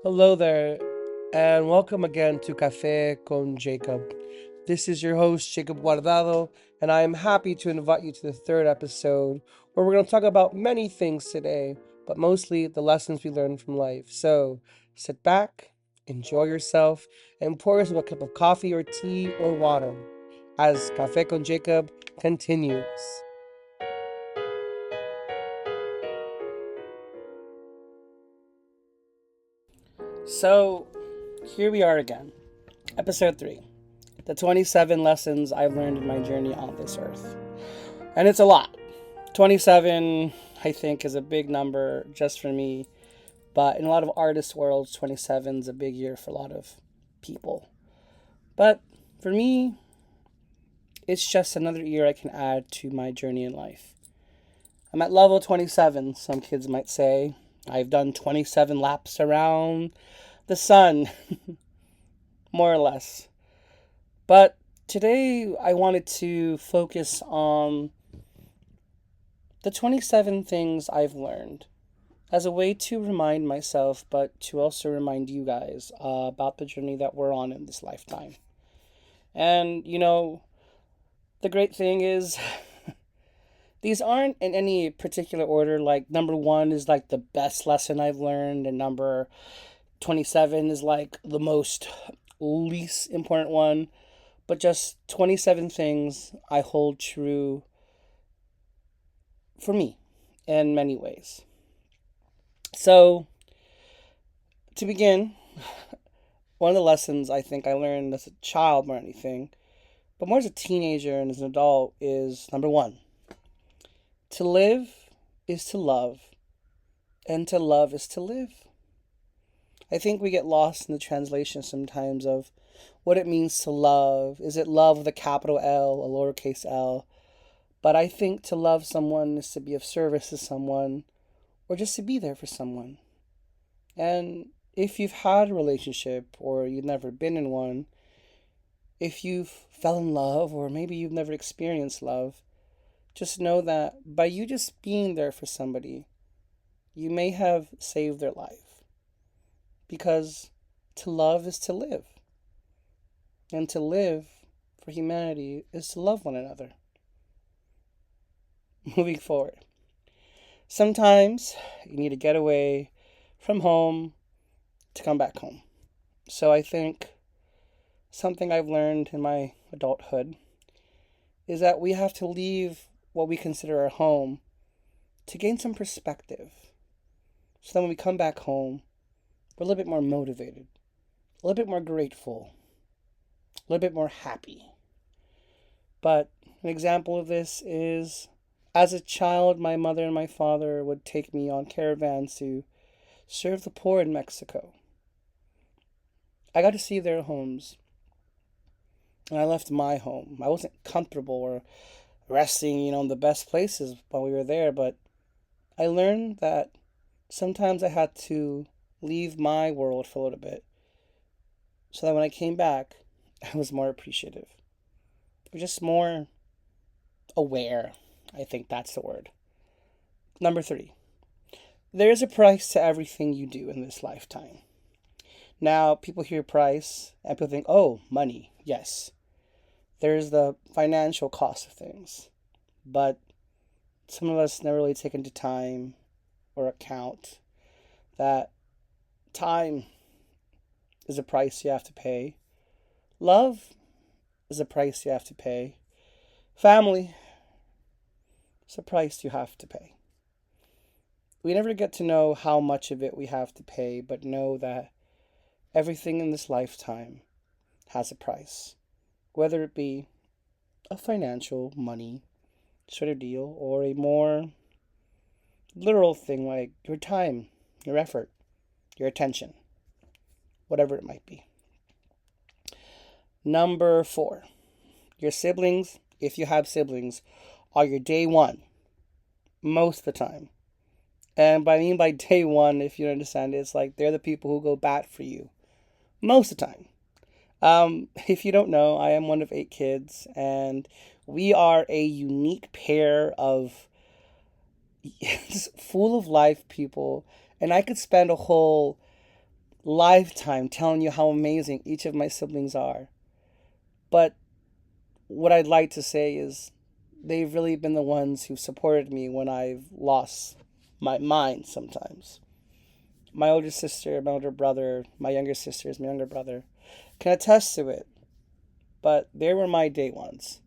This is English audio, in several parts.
Hello there, and welcome again to Café con Jacob. This is your host, Jacob Guardado, and I am happy to invite you to the third episode where we're going to talk about many things today, but mostly the lessons we learned from life. So sit back, enjoy yourself, and pour yourself a cup of coffee or tea or water as Café con Jacob continues. So here we are again, episode 3. The 27 lessons I've learned in my journey on this earth. And it's a lot. 27, I think, is a big number just for me. But in a lot of artist worlds, 27 is a big year for a lot of people. But for me, it's just another year I can add to my journey in life. I'm at level 27, some kids might say. I've done 27 laps around the sun, more or less. But today I wanted to focus on the 27 things I've learned as a way to remind myself, but to also remind you guys about the journey that we're on in this lifetime. And, the great thing is, these aren't in any particular order. Like, number one is like the best lesson I've learned, and number 27 is like the most least important one, but just 27 things I hold true for me in many ways. So, to begin, one of the lessons I think I learned as a child more than anything, but more as a teenager and as an adult, is number one: to live is to love, and to love is to live. I think we get lost in the translation sometimes of what it means to love. Is it love with a capital L, a lowercase l? But I think to love someone is to be of service to someone, or just to be there for someone. And if you've had a relationship or you've never been in one, if you've fell in love or maybe you've never experienced love, just know that by you just being there for somebody, you may have saved their life. Because to love is to live. And to live for humanity is to love one another. Moving forward. Sometimes you need to get away from home to come back home. So I think something I've learned in my adulthood is that we have to leave what we consider our home to gain some perspective. So then when we come back home, we're a little bit more motivated, a little bit more grateful, a little bit more happy. But an example of this is as a child, my mother and my father would take me on caravans to serve the poor in Mexico. I got to see their homes, and I left my home. I wasn't comfortable or resting, in the best places while we were there, but I learned that sometimes I had to leave my world for a little bit so that when I came back, I was more appreciative. Just more aware. I think that's the word. Number 3, there is a price to everything you do in this lifetime. Now, people hear price and people think, oh, money. Yes, there's the financial cost of things. But some of us never really take into time or account that time is a price you have to pay. Love is a price you have to pay. Family is a price you have to pay. We never get to know how much of it we have to pay, but know that everything in this lifetime has a price, whether it be a financial, money sort of deal, or a more literal thing like your time, your effort, your attention, whatever it might be. Number 4, your siblings, if you have siblings, are your day one, most of the time. And by I mean by day one, if you understand it, it's like they're the people who go bat for you most of the time. If you don't know, I am one of 8 kids, and we are a unique pair of full of life people. And I could spend a whole lifetime telling you how amazing each of my siblings are. But what I'd like to say is they've really been the ones who supported me when I've lost my mind sometimes. My older sister, my older brother, my younger sisters, my younger brother can attest to it. But they were my day ones.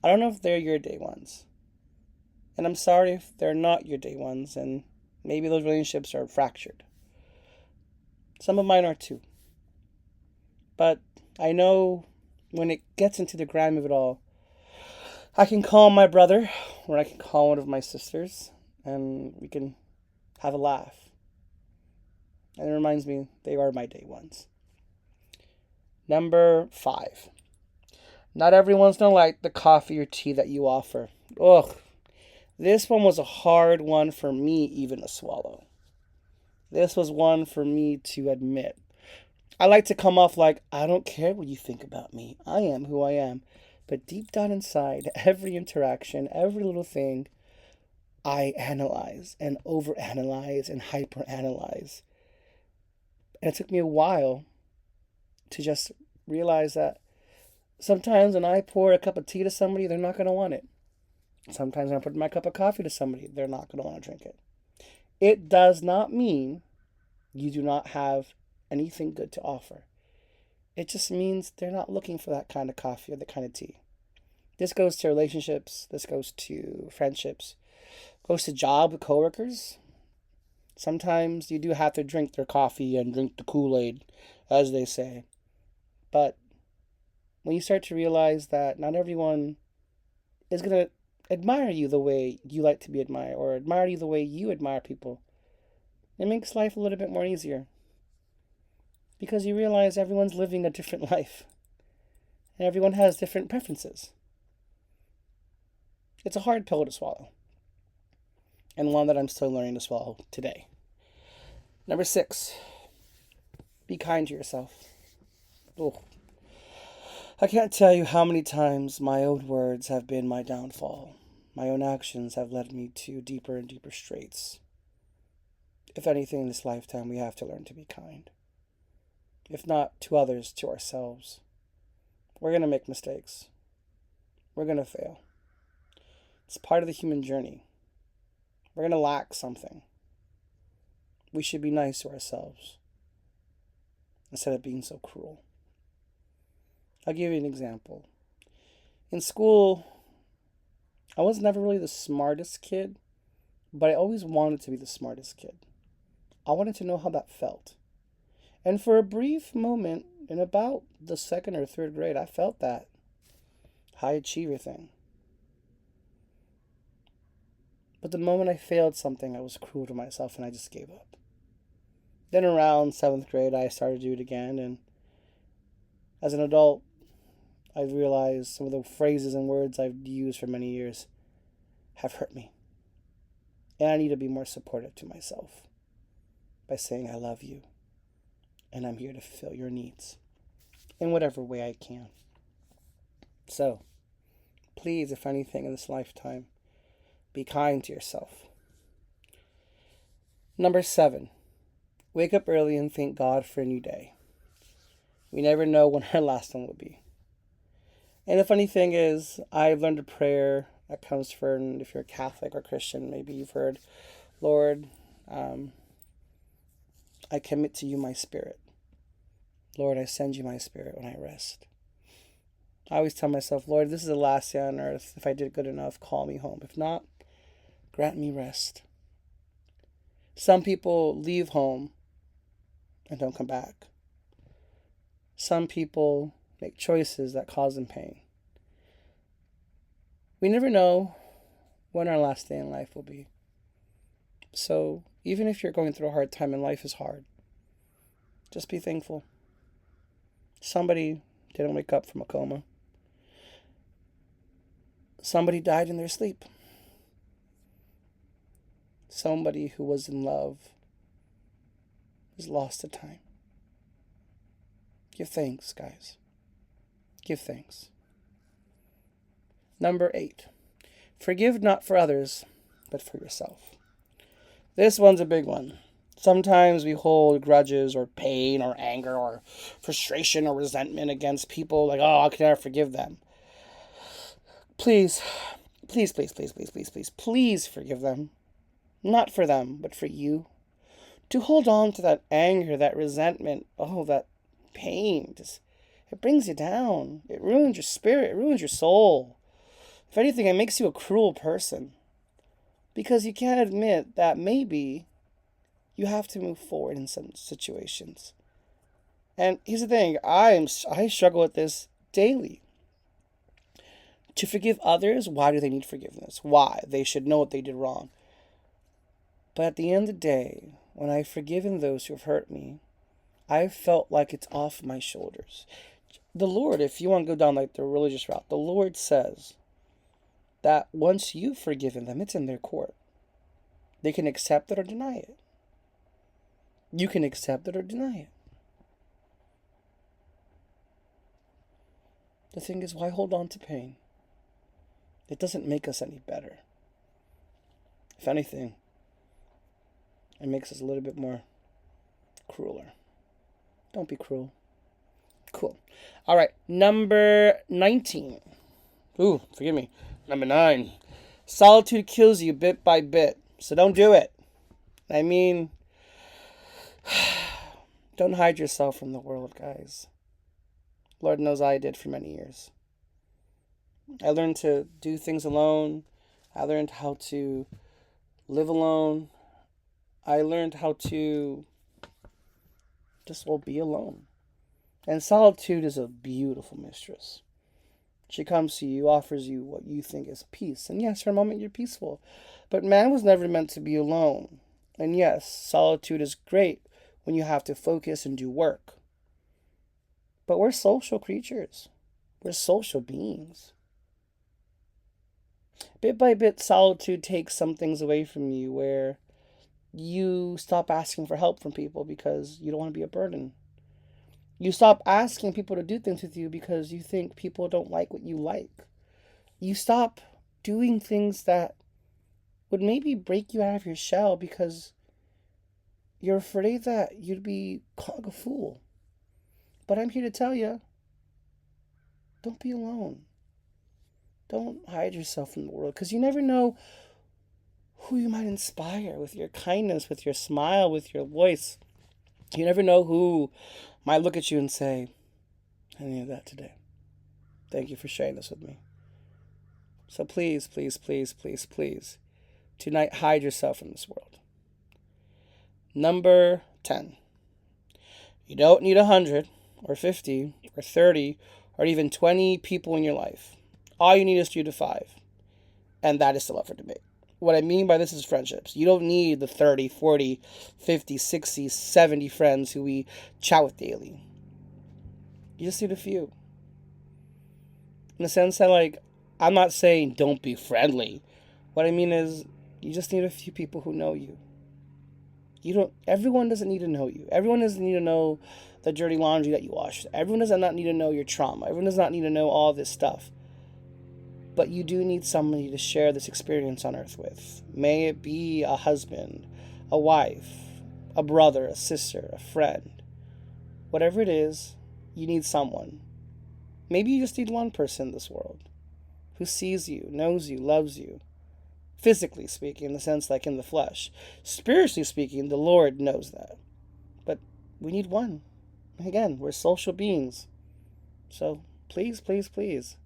I don't know if they're your day ones. And I'm sorry if they're not your day ones, and maybe those relationships are fractured. Some of mine are too. But I know when it gets into the grime of it all, I can call my brother, or I can call one of my sisters, and we can have a laugh. And it reminds me they are my day ones. Number 5. Not everyone's gonna like the coffee or tea that you offer. Ugh. This one was a hard one for me even to swallow. This was one for me to admit. I like to come off like, I don't care what you think about me. I am who I am. But deep down inside, every interaction, every little thing, I analyze and overanalyze and hyperanalyze. And it took me a while to just realize that sometimes when I pour a cup of tea to somebody, they're not going to want it. Sometimes when I put my cup of coffee to somebody, they're not going to want to drink it. It does not mean you do not have anything good to offer. It just means they're not looking for that kind of coffee or that kind of tea. This goes to relationships. This goes to friendships. Goes to job with coworkers. Sometimes you do have to drink their coffee and drink the Kool-Aid, as they say. But when you start to realize that not everyone is going to admire you the way you like to be admired, or admire you the way you admire people, it makes life a little bit more easier. Because you realize everyone's living a different life. And everyone has different preferences. It's a hard pill to swallow. And one that I'm still learning to swallow today. Number 6. Be kind to yourself. Oh. I can't tell you how many times my own words have been my downfall. My own actions have led me to deeper and deeper straits. If anything in this lifetime, we have to learn to be kind. If not to others, to ourselves. We're going to make mistakes. We're going to fail. It's part of the human journey. We're going to lack something. We should be nice to ourselves instead of being so cruel. I'll give you an example. In school, I was never really the smartest kid, but I always wanted to be the smartest kid. I wanted to know how that felt. And for a brief moment, in about the 2nd or 3rd grade, I felt that high achiever thing. But the moment I failed something, I was cruel to myself and I just gave up. Then around 7th grade, I started to do it again. And as an adult, I realized some of the phrases and words I've used for many years have hurt me. And I need to be more supportive to myself by saying I love you and I'm here to fulfill your needs in whatever way I can. So, please, if anything in this lifetime, be kind to yourself. Number 7, wake up early and thank God for a new day. We never know when our last one will be. And the funny thing is, I've learned a prayer that comes from, if you're a Catholic or Christian, maybe you've heard, Lord, I commit to you my spirit. Lord, I send you my spirit when I rest. I always tell myself, Lord, this is the last day on earth. If I did good enough, call me home. If not, grant me rest. Some people leave home and don't come back. Some people make choices that cause them pain. We never know when our last day in life will be. So even if you're going through a hard time and life is hard, just be thankful. Somebody didn't wake up from a coma. Somebody died in their sleep. Somebody who was in love is lost to time. Give thanks, guys. Give thanks. Number 8. Forgive not for others, but for yourself. This one's a big one. Sometimes we hold grudges or pain or anger or frustration or resentment against people like, oh, how can I forgive them? Please, please, please, please, please, please, please, please forgive them. Not for them, but for you. To hold on to that anger, that resentment, oh, that pain, just, it brings you down. It ruins your spirit, it ruins your soul. If anything, it makes you a cruel person. Because you can't admit that maybe you have to move forward in some situations. And here's the thing, I struggle with this daily. To forgive others, why do they need forgiveness? Why? They should know what they did wrong. But at the end of the day, when I've forgiven those who have hurt me, I've felt like it's off my shoulders. The Lord, if you want to go down like the religious route, the Lord says that once you've forgiven them, it's in their court. They can accept it or deny it. You can accept it or deny it. The thing is, why hold on to pain? It doesn't make us any better. If anything, it makes us a little bit more crueler. Don't be cruel. Cool. All right, number 19. Ooh, forgive me. Number 9. Solitude kills you bit by bit, so don't do it. I mean, don't hide yourself from the world, guys. Lord knows I did for many years. I learned to do things alone. I learned how to live alone. I learned how to just be alone. And solitude is a beautiful mistress. She comes to you, offers you what you think is peace. And yes, for a moment you're peaceful. But man was never meant to be alone. And yes, solitude is great when you have to focus and do work. But we're social creatures. We're social beings. Bit by bit, solitude takes some things away from you where you stop asking for help from people because you don't want to be a burden. You stop asking people to do things with you because you think people don't like what you like. You stop doing things that would maybe break you out of your shell because you're afraid that you'd be called a fool. But I'm here to tell you, don't be alone. Don't hide yourself from the world because you never know who you might inspire with your kindness, with your smile, with your voice. You never know who might look at you and say, I needed that today. Thank you for sharing this with me. So please, please, please, please, please, do not hide yourself from this world. Number 10. You don't need 100 or 50 or 30 or even 20 people in your life. All you need is 3 to 5. And that is still up for debate. What I mean by this is friendships. You don't need the 30, 40, 50, 60, 70 friends who we chat with daily. You just need a few. In the sense that, I'm not saying don't be friendly. What I mean is, you just need a few people who know you. Everyone doesn't need to know you. Everyone doesn't need to know the dirty laundry that you washed. Everyone does not need to know your trauma. Everyone does not need to know all this stuff. But you do need somebody to share this experience on earth with. May it be a husband, a wife, a brother, a sister, a friend. Whatever it is, you need someone. Maybe you just need one person in this world who sees you, knows you, loves you. Physically speaking, in the sense like in the flesh. Spiritually speaking, the Lord knows that. But we need one. Again, we're social beings. So please, please, please,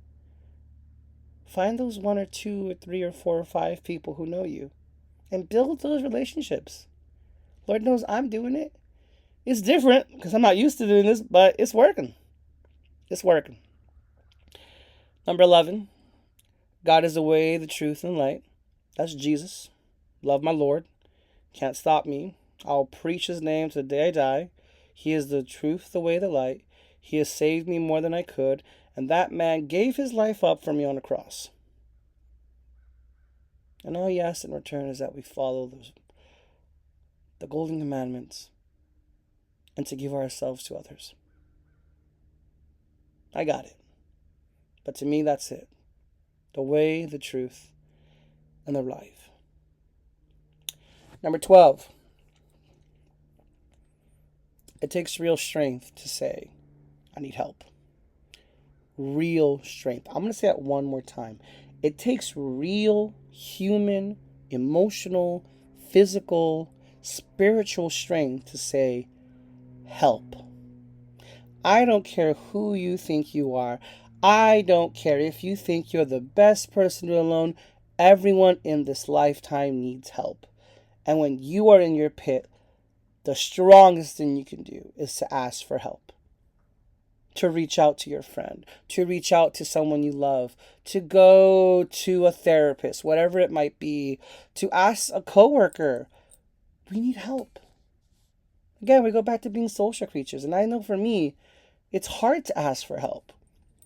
find those 1 or 2 or 3 or 4 or 5 people who know you and build those relationships. Lord knows I'm doing it. It's different because I'm not used to doing this, but it's working. It's working. Number 11, God is the way, the truth, and light. That's Jesus. Love my Lord. Can't stop me. I'll preach his name to the day I die. He is the truth, the way, the light. He has saved me more than I could. And that man gave his life up for me on the cross. And all he asks in return is that we follow the golden commandments and to give ourselves to others. I got it. But to me, that's it. The way, the truth, and the life. Number 12. It takes real strength to say, I need help. Real strength. I'm going to say that one more time. It takes real human, emotional, physical, spiritual strength to say, help. I don't care who you think you are. I don't care if you think you're the best person alone. Everyone in this lifetime needs help. And when you are in your pit, the strongest thing you can do is to ask for help. To reach out to your friend, to reach out to someone you love, to go to a therapist, whatever it might be, to ask a coworker, we need help. Again, we go back to being social creatures. And I know for me, it's hard to ask for help.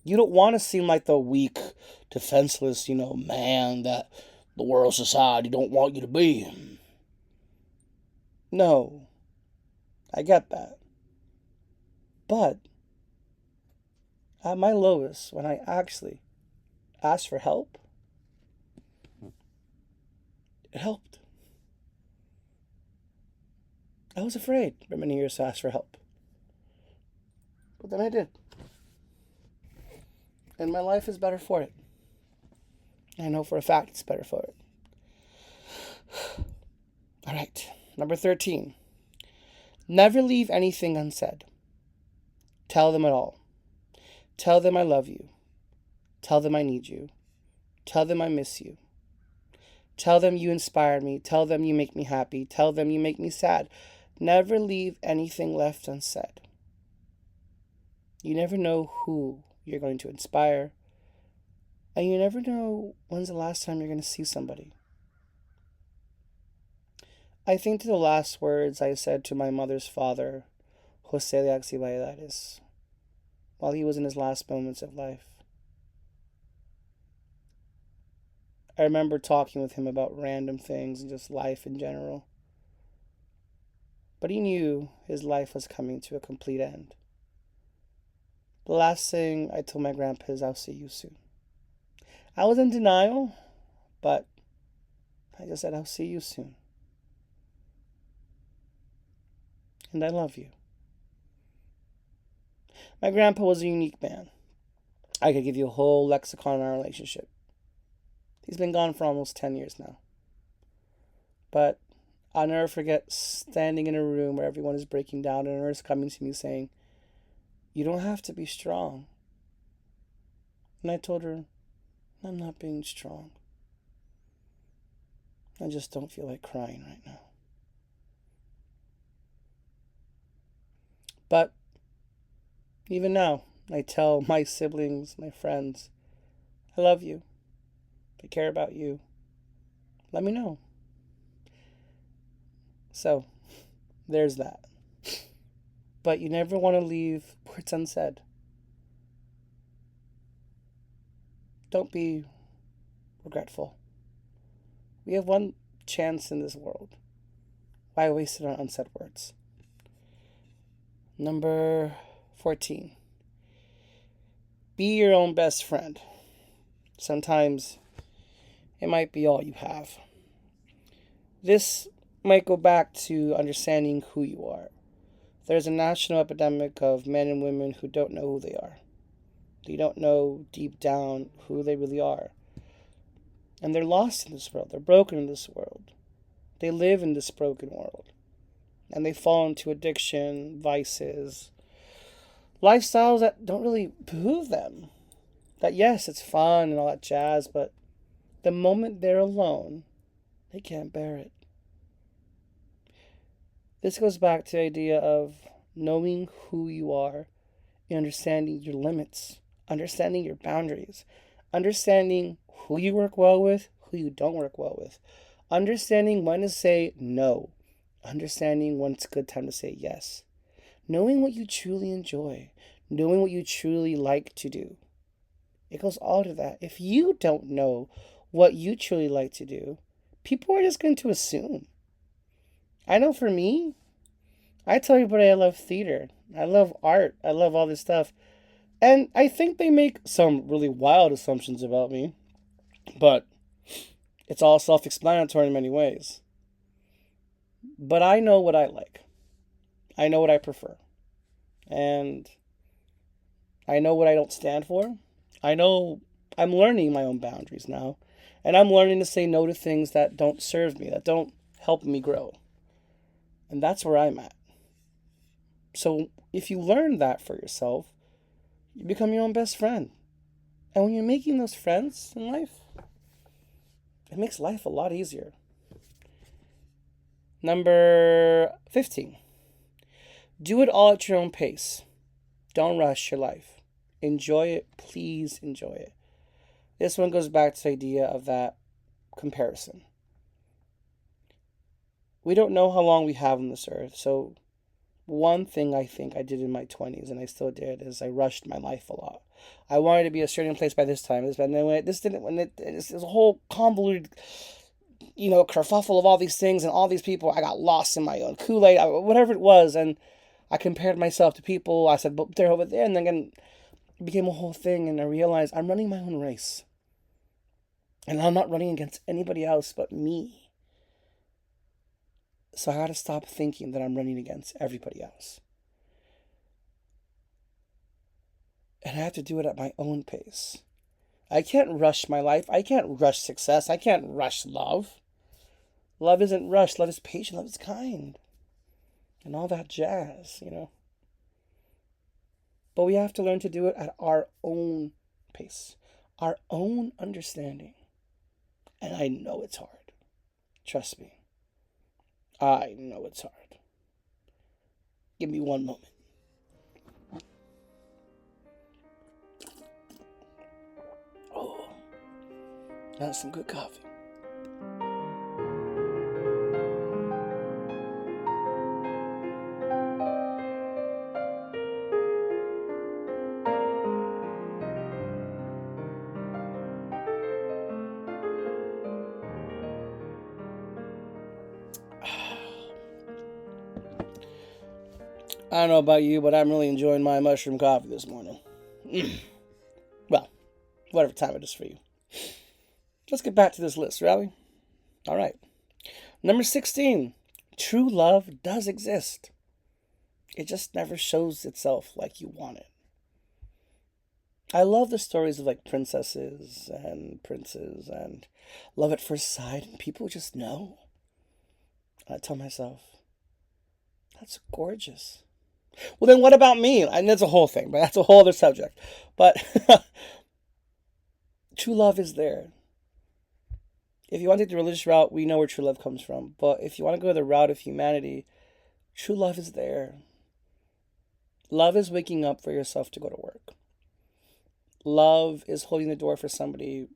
You don't want to seem like the weak, defenseless, man that the world society don't want you to be. No, I get that. But at my lowest, when I actually asked for help, it helped. I was afraid for many years to ask for help. But then I did. And my life is better for it. I know for a fact it's better for it. All right, number 13. Never leave anything unsaid. Tell them it all. Tell them I love you. Tell them I need you. Tell them I miss you. Tell them you inspire me. Tell them you make me happy. Tell them you make me sad. Never leave anything left unsaid. You never know who you're going to inspire. And you never know when's the last time you're going to see somebody. I think to the last words I said to my mother's father, Jose de Axibayedares, while he was in his last moments of life. I remember talking with him about random things and just life in general. But he knew his life was coming to a complete end. The last thing I told my grandpa is, I'll see you soon. I was in denial, but I just said, I'll see you soon. And I love you. My grandpa was a unique man. I could give you a whole lexicon on our relationship. He's been gone for almost 10 years now. But I'll never forget standing in a room where everyone is breaking down and a nurse coming to me saying, you don't have to be strong. And I told her, I'm not being strong. I just don't feel like crying right now. But even now, I tell my siblings, my friends, I love you. I care about you. Let me know. So, there's that. But you never want to leave words unsaid. Don't be regretful. We have one chance in this world. Why waste it on unsaid words? Number 14. Be your own best friend. Sometimes it might be all you have. This might go back to understanding who you are. There's a national epidemic of men and women who don't know who they are. They don't know deep down who they really are. And they're lost in this world. They're broken in this world. They live in this broken world. And they fall into addiction, vices, lifestyles that don't really behoove them. That yes, it's fun and all that jazz, but the moment they're alone, they can't bear it. This goes back to the idea of knowing who you are and understanding your limits, understanding your boundaries, understanding who you work well with, who you don't work well with, understanding when to say no, understanding when it's a good time to say yes, knowing what you truly enjoy, knowing what you truly like to do. It goes all to that. If you don't know what you truly like to do, people are just going to assume. I know for me, I tell everybody I love theater. I love art. I love all this stuff. And I think they make some really wild assumptions about me. But it's all self-explanatory in many ways. But I know what I like. I know what I prefer. And I know what I don't stand for. I know I'm learning my own boundaries now. And I'm learning to say no to things that don't serve me, that don't help me grow. And that's where I'm at. So if you learn that for yourself, you become your own best friend. And when you're making those friends in life, it makes life a lot easier. Number 15. Do it all at your own pace. Don't rush your life. Enjoy it. Please enjoy it. This one goes back to the idea of that comparison. We don't know how long we have on this earth. So one thing I think I did in my 20s, and I still did, is I rushed my life a lot. I wanted to be a certain place by this time. And then this was a whole convoluted, kerfuffle of all these things and all these people. I got lost in my own Kool-Aid, whatever it was. And I compared myself to people. I said, but they're over there. And then it became a whole thing. And I realized I'm running my own race. And I'm not running against anybody else but me. So I got to stop thinking that I'm running against everybody else. And I have to do it at my own pace. I can't rush my life. I can't rush success. I can't rush love. Love isn't rushed. Love is patient. Love is kind. And all that jazz. But we have to learn to do it at our own pace. Our own understanding. And I know it's hard. Trust me. I know it's hard. Give me one moment. Oh, that's some good coffee. I don't know about you, but I'm really enjoying my mushroom coffee this morning. Well, whatever time it is for you. Let's get back to this list, shall we? All right. Number 16. True love does exist. It just never shows itself like you want it. I love the stories of princesses and princes and love at first sight, and people just know. I tell myself, that's gorgeous. Well, then what about me? And that's a whole thing, but that's a whole other subject. But true love is there. If you want to take the religious route, we know where true love comes from. But if you want to go the route of humanity, true love is there. Love is waking up for yourself to go to work. Love is holding the door for somebody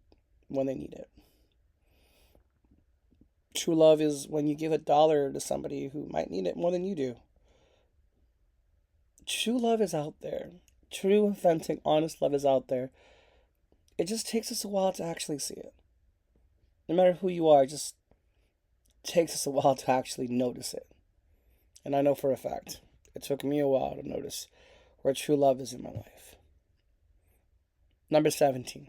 when they need it. True love is when you give $1 to somebody who might need it more than you do. True love is out there. True, authentic, honest love is out there. It just takes us a while to actually see it. No matter who you are, it just takes us a while to actually notice it. And I know for a fact, it took me a while to notice where true love is in my life. Number 17.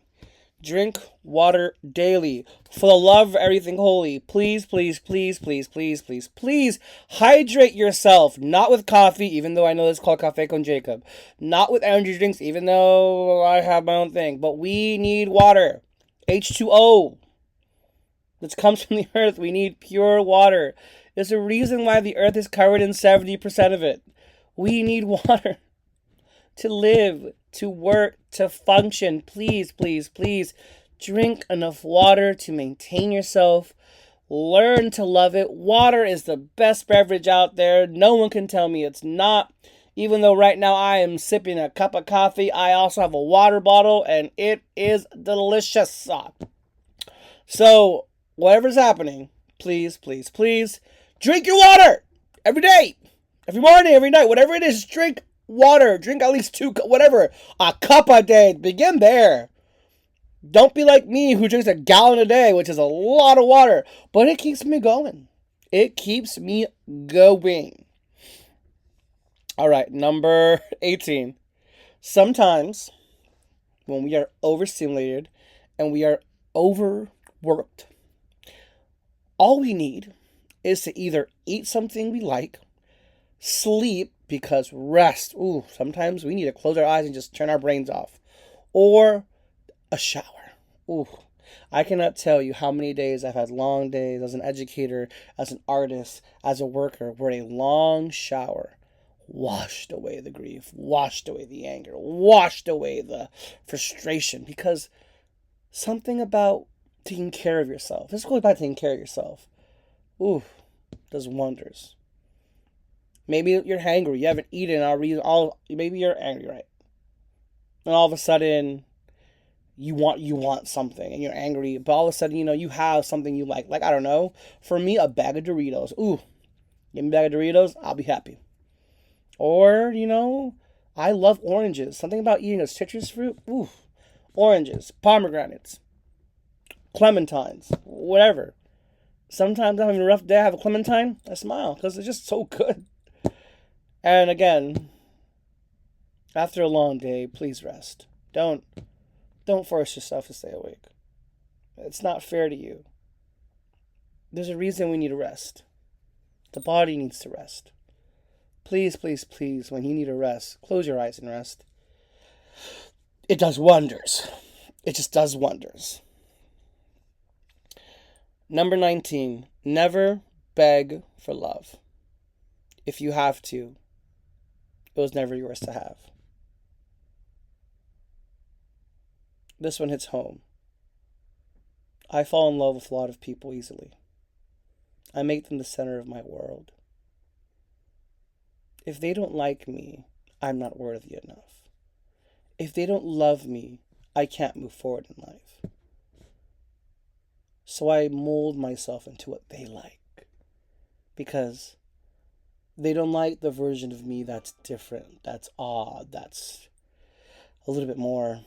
Drink water daily. For the love of everything holy. Please, please, please, please, please, please, please hydrate yourself. Not with coffee, even though I know it's called Café con Jacob. Not with energy drinks, even though I have my own thing. But we need water. H2O. This comes from the earth. We need pure water. There's a reason why the earth is covered in 70% of it. We need water to live, to work, to function. Please, please, please drink enough water to maintain yourself. Learn to love it. Water is the best beverage out there. No one can tell me it's not. Even though right now I am sipping a cup of coffee, I also have a water bottle and it is delicious. So, whatever's happening, please, please, please drink your water every day, every morning, every night, whatever it is, drink water. Drink at least a cup a day. Begin there. Don't be like me who drinks a gallon a day, which is a lot of water, but it keeps me going. It keeps me going. All right, number 18. Sometimes when we are overstimulated and we are overworked, all we need is to either eat something we like, Sleep, because rest. Ooh, sometimes we need to close our eyes and just turn our brains off. Or a shower. Ooh, I cannot tell you how many days I've had long days as an educator, as an artist, as a worker, where a long shower washed away the grief, washed away the anger, washed away the frustration. Because something about taking care of yourself, this goes about taking care of yourself, ooh, does wonders. Maybe you're hangry, you haven't eaten maybe you're angry, right? And all of a sudden you want something and you're angry, but all of a sudden, you have something you like. Like, I don't know, for me, a bag of Doritos. Ooh, give me a bag of Doritos, I'll be happy. Or, I love oranges. Something about eating a citrus fruit. Ooh, oranges, pomegranates, clementines, whatever. Sometimes I'm having a rough day, I have a clementine, I smile because it's just so good. And again, after a long day, please rest. Don't force yourself to stay awake. It's not fair to you. There's a reason we need to rest. The body needs to rest. Please, please, please, when you need to rest, close your eyes and rest. It does wonders. It just does wonders. Number 19, never beg for love. If you have to, it was never yours to have. This one hits home. I fall in love with a lot of people easily. I make them the center of my world. If they don't like me, I'm not worthy enough. If they don't love me, I can't move forward in life. So I mold myself into what they like. Because they don't like the version of me that's different, that's odd, that's a little bit more.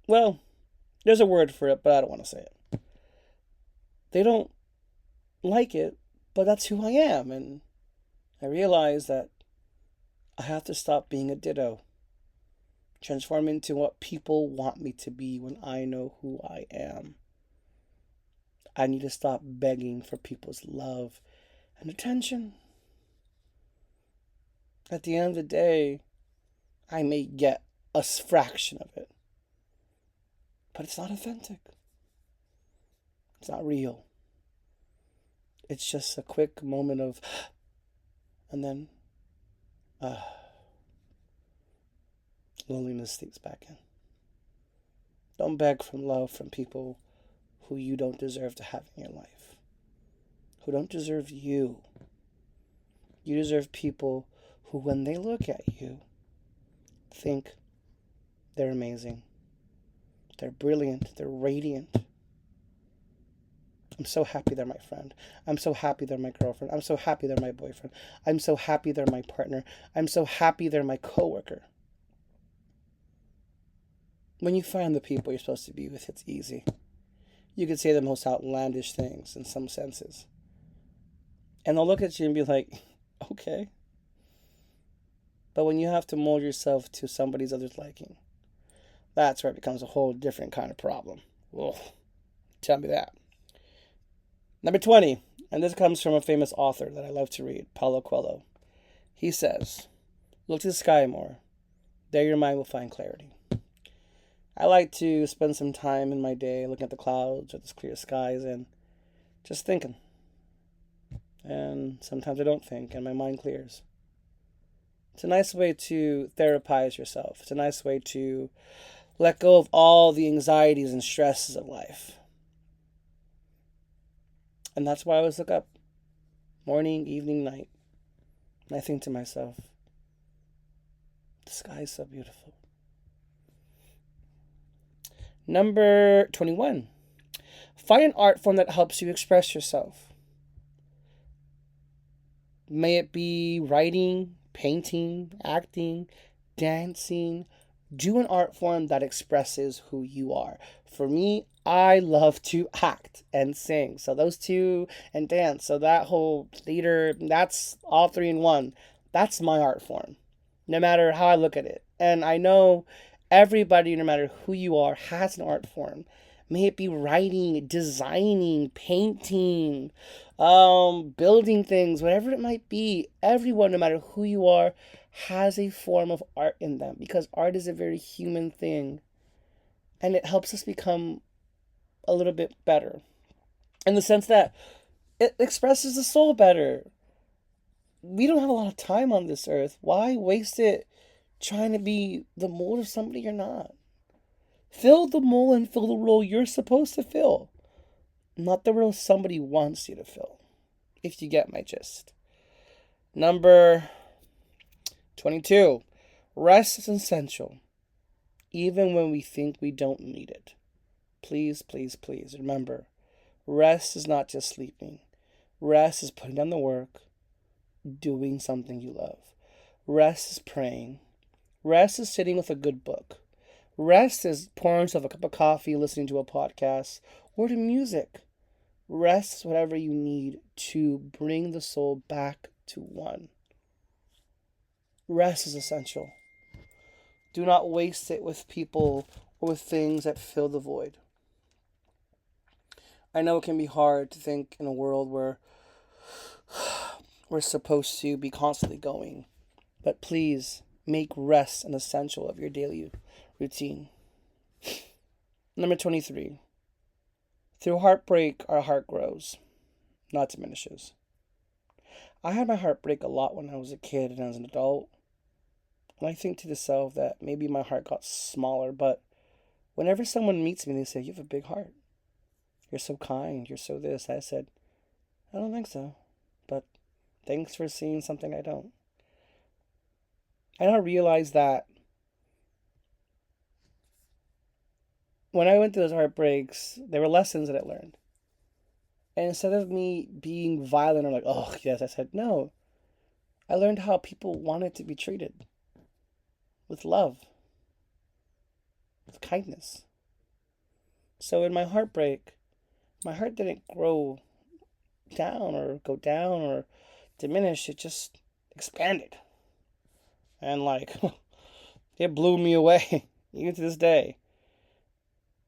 Well, there's a word for it, but I don't want to say it. They don't like it, but that's who I am. And I realize that I have to stop being a ditto, transform into what people want me to be when I know who I am. I need to stop begging for people's love and attention. At the end of the day, I may get a fraction of it, but it's not authentic. It's not real. It's just a quick moment of, and then loneliness sneaks back in. Don't beg for love from people who you don't deserve to have in your life, who don't deserve you. You deserve people who, when they look at you, think they're amazing, they're brilliant, they're radiant. I'm so happy they're my friend. I'm so happy they're my girlfriend. I'm so happy they're my boyfriend. I'm so happy they're my partner. I'm so happy they're my coworker. When you find the people you're supposed to be with, it's easy. You can say the most outlandish things in some senses. And they'll look at you and be like, okay. But when you have to mold yourself to somebody's other's liking, that's where it becomes a whole different kind of problem. Ugh, tell me that. Number 20, and this comes from a famous author that I love to read, Paulo Coelho. He says, look to the sky more. There your mind will find clarity. I like to spend some time in my day looking at the clouds or the clear skies and just thinking. And sometimes I don't think, and my mind clears. It's a nice way to therapize yourself. It's a nice way to let go of all the anxieties and stresses of life. And that's why I always look up. Morning, evening, night. And I think to myself, the sky is so beautiful. Number 21. Find an art form that helps you express yourself. May it be writing, painting, acting, dancing. Do an art form that expresses who you are. For me, I love to act and sing. So those two, and dance. So that whole theater, that's all three in one. That's my art form, no matter how I look at it. And I know everybody, no matter who you are, has an art form. May it be writing, designing, painting, building things, whatever it might be. Everyone, no matter who you are, has a form of art in them because art is a very human thing and it helps us become a little bit better in the sense that it expresses the soul better. We don't have a lot of time on this earth. Why waste it trying to be the mold of somebody you're not? Fill the mold and fill the role you're supposed to fill, not the role somebody wants you to fill, if you get my gist. Number 22. Rest is essential, even when we think we don't need it. Please, please, please remember, rest is not just sleeping. Rest is putting down the work, doing something you love. Rest is praying. Rest is sitting with a good book. Rest is pouring yourself a cup of coffee, listening to a podcast, or to music. Rest is whatever you need to bring the soul back to one. Rest is essential. Do not waste it with people or with things that fill the void. I know it can be hard to think in a world where we're supposed to be constantly going, but please make rest an essential of your daily routine. Number 23. Through heartbreak, our heart grows, not diminishes. I had my heart break a lot when I was a kid and as an adult. And I think to myself that maybe my heart got smaller, but whenever someone meets me, they say, "You have a big heart. You're so kind. You're so this." I said, "I don't think so. But thanks for seeing something I don't." I now realize that when I went through those heartbreaks, there were lessons that I learned. And instead of me being violent or like, "Oh, yes," I said, "No." I learned how people wanted to be treated with love, with kindness. So in my heartbreak, my heart didn't grow down or go down or diminish. It just expanded. And like, it blew me away, even to this day.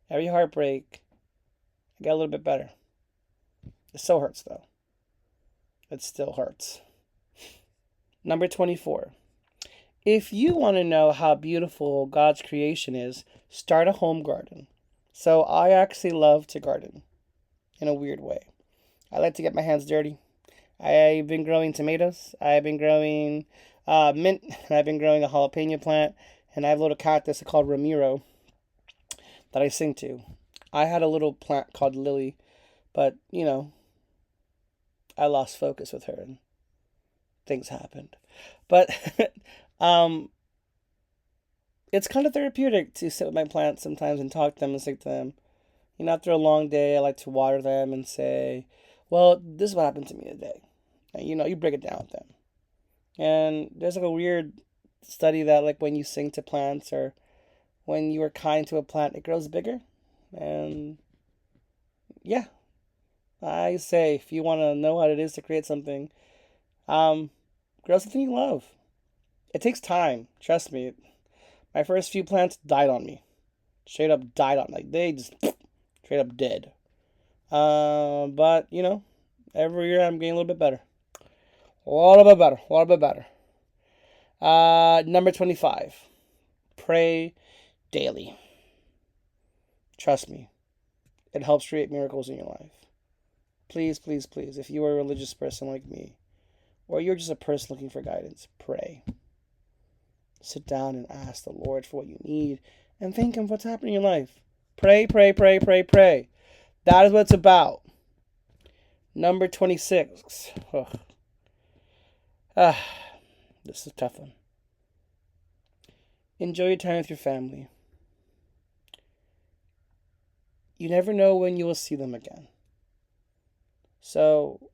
Every heartbreak, I got a little bit better. It still hurts though. It still hurts. Number 24. If you want to know how beautiful God's creation is, start a home garden. So I actually love to garden in a weird way. I like to get my hands dirty. I've been growing tomatoes. I've been growing mint. I've been growing a jalapeno plant. And I have a little cactus called Ramiro that I sing to. I had a little plant called Lily, but, I lost focus with her and things happened. But it's kind of therapeutic to sit with my plants sometimes and talk to them and sing to them. After a long day, I like to water them and say, "Well, this is what happened to me today." And, you break it down with them. And there's like a weird study that like when you sing to plants or when you are kind to a plant, it grows bigger. And yeah, I say if you want to know what it is to create something, grow something you love. It takes time. Trust me. My first few plants died on me. Straight up died on me. Like they just straight up dead. But every year I'm getting a little bit better. A little bit better. A little bit better. Number 25. Pray daily. Trust me. It helps create miracles in your life. Please, please, please, if you are a religious person like me, or you're just a person looking for guidance, pray. Sit down and ask the Lord for what you need and thank Him for what's happening in your life. Pray, pray, pray, pray, pray. That is what it's about. Number 26. This is a tough one. Enjoy your time with your family. You never know when you will see them again. So,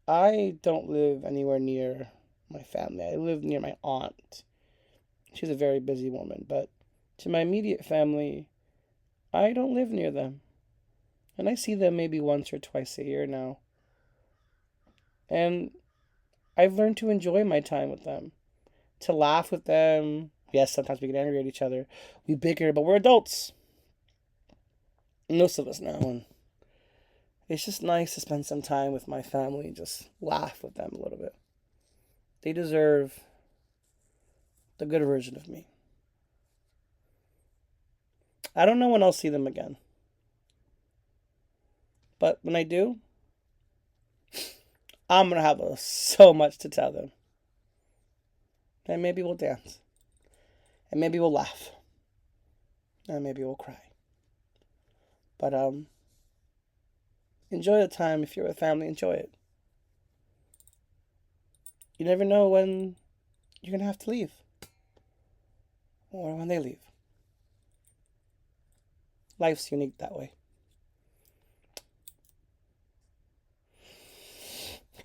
I don't live anywhere near my family. I live near my aunt. She's a very busy woman, but to my immediate family, I don't live near them. And I see them maybe once or twice a year now. And I've learned to enjoy my time with them, to laugh with them. Yes, sometimes we get angry at each other. We bicker, but we're adults. Most of us know. And it's just nice to spend some time with my family and just laugh with them a little bit. They deserve the good version of me. I don't know when I'll see them again. But when I do, I'm going to have so much to tell them. And maybe we'll dance. And maybe we'll laugh. And maybe we'll cry. But enjoy the time. If you're with family, enjoy it. You never know when you're going to have to leave. Or when they leave. Life's unique that way.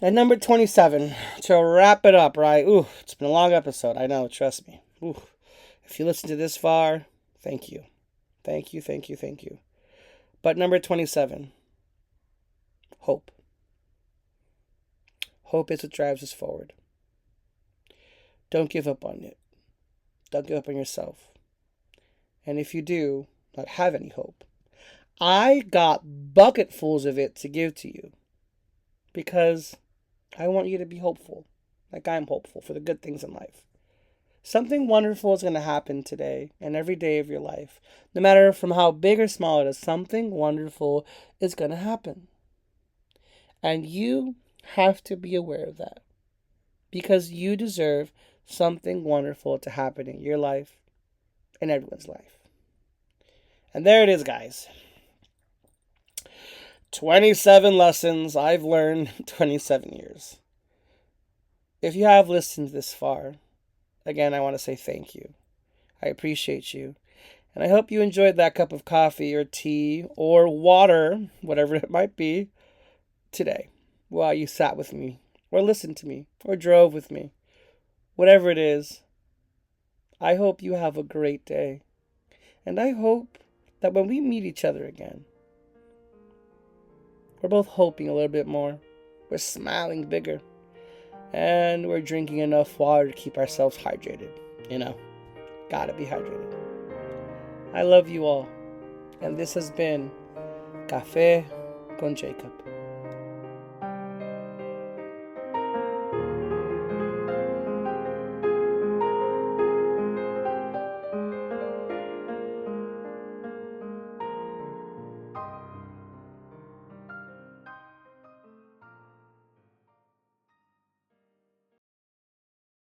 And number 27, to wrap it up, right? Ooh, it's been a long episode. I know, trust me. Ooh, if you listen to this far, thank you. Thank you, thank you, thank you. But number 27, hope. Hope is what drives us forward. Don't give up on it. Don't give up on yourself. And if you do not have any hope, I got bucketfuls of it to give to you. Because I want you to be hopeful, like I'm hopeful for the good things in life. Something wonderful is going to happen today and every day of your life. No matter from how big or small it is, something wonderful is going to happen. And you have to be aware of that. Because you deserve something wonderful to happen in your life and everyone's life. And there it is, guys. 27 lessons I've learned in 27 years. If you have listened this far, again, I want to say thank you. I appreciate you. And I hope you enjoyed that cup of coffee or tea or water, whatever it might be, today while you sat with me or listened to me or drove with me. Whatever it is, I hope you have a great day. And I hope that when we meet each other again, we're both hoping a little bit more. We're smiling bigger. And we're drinking enough water to keep ourselves hydrated. You know, gotta be hydrated. I love you all. And this has been Café con Jacob.